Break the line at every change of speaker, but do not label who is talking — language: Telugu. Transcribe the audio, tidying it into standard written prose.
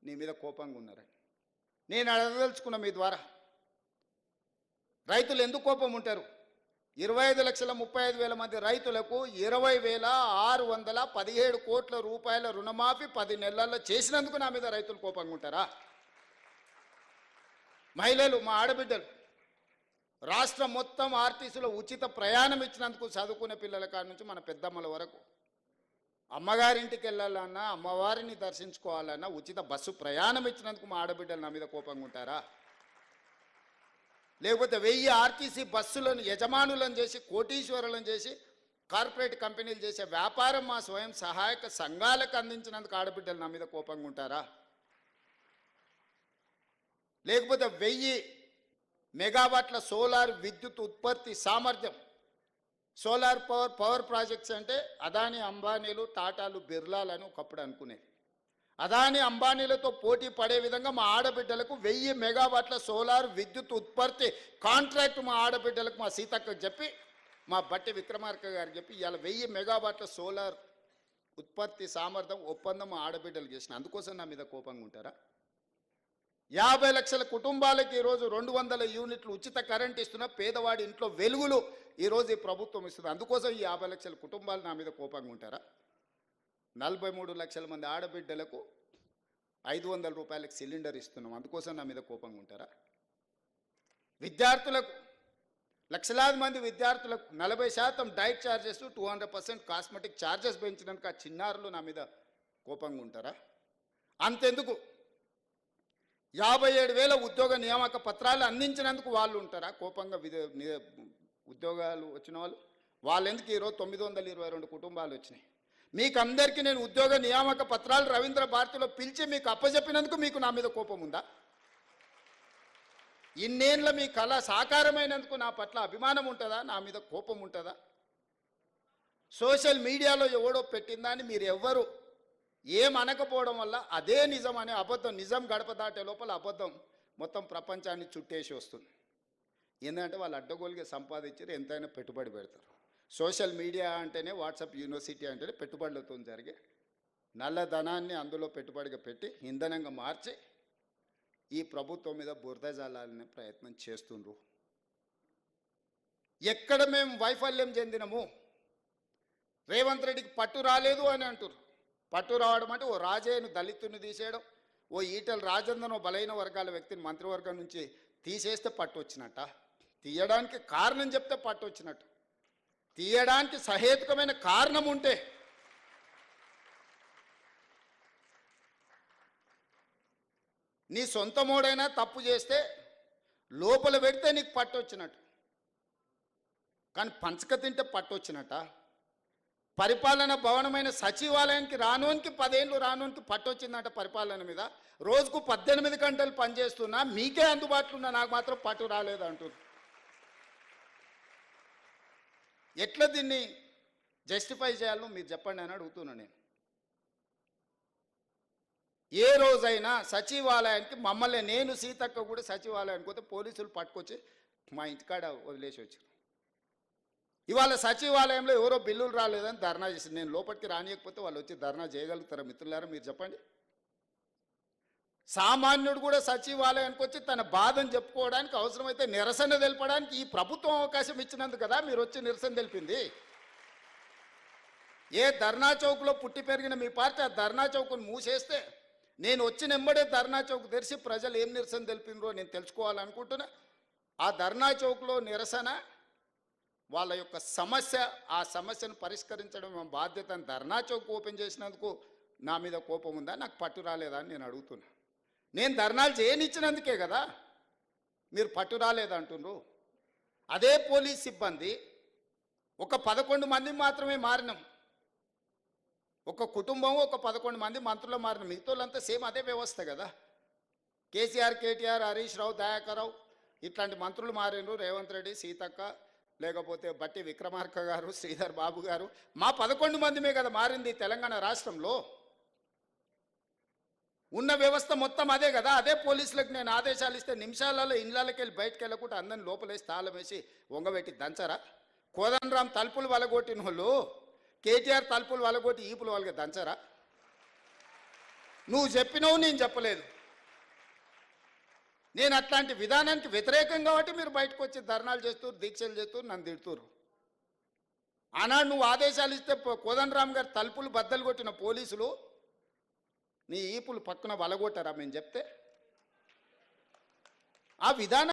నీ మీద కోపంగా ఉన్నారని నేను అడగదలుచుకున్న మీ ద్వారా. రైతులు ఎందుకు కోపం ఉంటారు? 25,35,000 మంది రైతులకు 20,617 కోట్ల రూపాయల రుణమాఫీ 10 నెలల్లో చేసినందుకు నా మీద రైతులు కోపంగా ఉంటారా? మహిళలు, మా ఆడబిడ్డలు రాష్ట్రం మొత్తం ఆర్టీసీలో ఉచిత ప్రయాణం ఇచ్చినందుకు చదువుకునే పిల్లల కాడ నుంచి మన పెద్దమ్మల వరకు అమ్మగారింటికి వెళ్ళాలన్నా అమ్మవారిని దర్శించుకోవాలన్నా ఉచిత బస్సు ప్రయాణం ఇచ్చినందుకు మా ఆడబిడ్డలు నా మీద కోపంగా ఉంటారా? లేకపోతే 1000 ఆర్టీసీ బస్సులను యజమానులను చేసి కోటీశ్వరులను చేసి కార్పొరేట్ కంపెనీలు చేసే వ్యాపారం మా స్వయం సహాయక సంఘాలకు అందించినందుకు ఆడబిడ్డలు నా మీద కోపంగా ఉంటారా? లేకపోతే 1000 మెగావాట్ల సోలార్ విద్యుత్ ఉత్పత్తి సామర్థ్యం, సోలార్ పవర్ ప్రాజెక్ట్స్ అంటే అదాని అంబానీలు టాటాలు బిర్లాలని ఒకప్పుడు అనుకునేది. అదాని అంబానీలతో పోటీ పడే విధంగా మా ఆడబిడ్డలకు 1000 మెగావాట్ల సోలార్ విద్యుత్ ఉత్పత్తి కాంట్రాక్ట్ మా ఆడబిడ్డలకు మా సీతక్కకు చెప్పి మా బట్టి విక్రమార్క గారికి చెప్పి ఇవాళ 1000 మెగావాట్ల సోలార్ ఉత్పత్తి సామర్థ్యం ఒప్పందం మా ఆడబిడ్డలు చేసిన. అందుకోసం నా మీద కోపంగా ఉంటారా? 50 లక్షల కుటుంబాలకి ఈరోజు 200 యూనిట్లు ఉచిత కరెంట్ ఇస్తున్న పేదవాడి ఇంట్లో వెలుగులు ఈరోజు ఈ ప్రభుత్వం ఇస్తుంది. అందుకోసం ఈ 50 లక్షల కుటుంబాలు నా మీద కోపంగా ఉంటారా? 43 లక్షల మంది ఆడబిడ్డలకు 500 రూపాయలకు సిలిండర్ ఇస్తున్నాం. అందుకోసం నా మీద కోపంగా ఉంటారా? విద్యార్థులకు, లక్షలాది మంది విద్యార్థులకు 40% డైట్ ఛార్జెస్, 200% కాస్మెటిక్ ఛార్జెస్ పెంచినందుకు ఆ చిన్నారులు నా మీద కోపంగా ఉంటారా? అంతెందుకు 57,000 ఉద్యోగ నియామక పత్రాలు అందించినందుకు వాళ్ళు ఉంటారా కోపంగా? ఉద్యోగాలు వచ్చిన వాళ్ళు ఎందుకు ఈరోజు 922 కుటుంబాలు వచ్చినాయి? మీకు అందరికీ నేను ఉద్యోగ నియామక పత్రాలు రవీంద్ర భారతిలో పిలిచి మీకు అప్పచెప్పినందుకు మీకు నా మీద కోపం ఉందా? ఇన్నేళ్ళ మీ కళ సాకారమైనందుకు నా పట్ల అభిమానం ఉంటుందా? నా మీద కోపం ఉంటుందా? సోషల్ మీడియాలో ఎవడో పెట్టిందా అని మీరు ఎవ్వరు ఏమనకపోవడం వల్ల అదే నిజం అనే అబద్ధం, నిజం గడప దాటే లోపల అబద్ధం మొత్తం ప్రపంచాన్ని చుట్టేసి వస్తుంది. ఏంటంటే వాళ్ళు అడ్డగోలుగా సంపాదించారు, ఎంతైనా పెట్టుబడి పెడతారు. సోషల్ మీడియా అంటేనే, వాట్సాప్ యూనివర్సిటీ అంటేనే పెట్టుబడులతో జరిగే నల్లధనాన్ని అందులో పెట్టుబడిగా పెట్టి ఇంధనంగా మార్చి ఈ ప్రభుత్వం మీద బురద జల్లాలనే ప్రయత్నం చేస్తుండ్రు. ఎక్కడ మేము వైఫల్యం చెందినము? రేవంత్ రెడ్డికి పట్టు రాలేదు అని అంటారు. పట్టు రావడం అంటే ఓ రాజయ్యను దళితుని తీసేయడం, ఓ ఈటల రాజేందర్ బలైన వర్గాల వ్యక్తిని మంత్రివర్గం నుంచి తీసేస్తే పట్టు వచ్చినట్ట? తీయడానికి కారణం చెప్తే పట్టు వచ్చినట్టు. తీయడానికి సహేతుకమైన కారణం ఉంటే నీ సొంత మోడైనా తప్పు చేస్తే లోపల పెడితే నీకు పట్టు వచ్చినట్టు, కానీ పంచక తింటే పట్టు వచ్చినట్ట? పరిపాలన భవనమైన సచివాలయానికి రానోనికి 10 ఏళ్ళు రానోనికి పట్టు వచ్చిందంట పరిపాలన మీద. రోజుకు 18 గంటలు పనిచేస్తున్నా మీకే అందుబాటులో ఉన్నా నాకు మాత్రం పట్టు రాలేదు అంటుంది. ఎట్లా దీన్ని జస్టిఫై చేయాలో మీరు చెప్పండి అని అడుగుతున్నా నేను. ఏ రోజైనా సచివాలయానికి మమ్మల్ని, నేను సీతక్క కూడా సచివాలయానికి పోతే పోలీసులు పట్టుకొచ్చి మా ఇంటికాడ వదిలేసి వచ్చారు. ఇవాళ సచివాలయంలో ఎవరో బిల్లులు రాలేదని ధర్నా చేసింది. నేను లోపలికి రానియకపోతే వాళ్ళు వచ్చి ధర్నా చేయగలుగుతారా మిత్రులారా? మీరు చెప్పండి. సామాన్యుడు కూడా సచివాలయానికి వచ్చి తన బాధను చెప్పుకోవడానికి, అవసరమైతే నిరసన తెలపడానికి ఈ ప్రభుత్వం అవకాశం ఇచ్చినందుకు కదా మీరు వచ్చి నిరసన తెలిపింది. ఏ ధర్నా చౌక్లో పుట్టి పెరిగిన మీ పార్టీ ఆ ధర్నా చౌక్ను మూసేస్తే నేను వచ్చిన వెంబడే ధర్నా చౌక్ తెరిచి ప్రజలు ఏం నిరసన తెలిపినరో నేను తెలుసుకోవాలనుకుంటున్నా. ఆ ధర్నా చౌక్లో నిరసన వాళ్ళ యొక్క సమస్య, ఆ సమస్యను పరిష్కరించడం మా బాధ్యత. ధర్నా చౌక్ ఓపెన్ చేసినందుకు నా మీద కోపం ఉందా? నాకు పట్టు రాలేదా అని నేను అడుగుతున్నా. నేను ధర్నాలు చేయనిచ్చినందుకే కదా మీరు పట్టు రాలేదంటున్నారు. అదే పోలీస్ సిబ్బంది ఒక 11 మంది మాత్రమే మారినాం. ఒక కుటుంబం ఒక 11 మంది మంత్రులు మారిన, మిగతాళ్ళంతా సేమ్ అదే వ్యవస్థ కదా. కేసీఆర్, కేటీఆర్, హరీష్ రావు, దయాకర్ రావు ఇట్లాంటి మంత్రులు మారినరు. రేవంత్ రెడ్డి, సీతక్క, లేకపోతే బట్టి విక్రమార్క గారు, శ్రీధర్ బాబు గారు, మా 11 మందిమే కదా మారింది తెలంగాణ రాష్ట్రంలో. ఉన్న వ్యవస్థ మొత్తం అదే కదా. అదే పోలీసులకు నేను ఆదేశాలు ఇస్తే నిమిషాలలో ఇళ్ళకి వెళ్ళి బయటకు వెళ్ళకుండా అందరిని లోపలేసి తాళం వేసి వంగబెట్టి దంచరా? కోదండరాం తలుపులు వలగొట్టిన వాళ్ళు కేటీఆర్ తలుపులు వలగొట్టి ఈపులు వాళ్ళకి దంచరా? నువ్వు చెప్పినావు, నేను చెప్పలేదు. నేను అట్లాంటి విధానానికి వ్యతిరేకం కాబట్టి మీరు బయటకు వచ్చి ధర్నాలు చేస్తూ దీక్షలు చేస్తూ నన్ను తిడుతురు. ఆనాడు నువ్వు ఆదేశాలు ఇస్తే కోదండరామ్ గారు తలుపులు బద్దలు కొట్టిన పోలీసులు నీ ఈపులు పక్కన వలగొట్టారా మేము చెప్తే? ఆ విధానం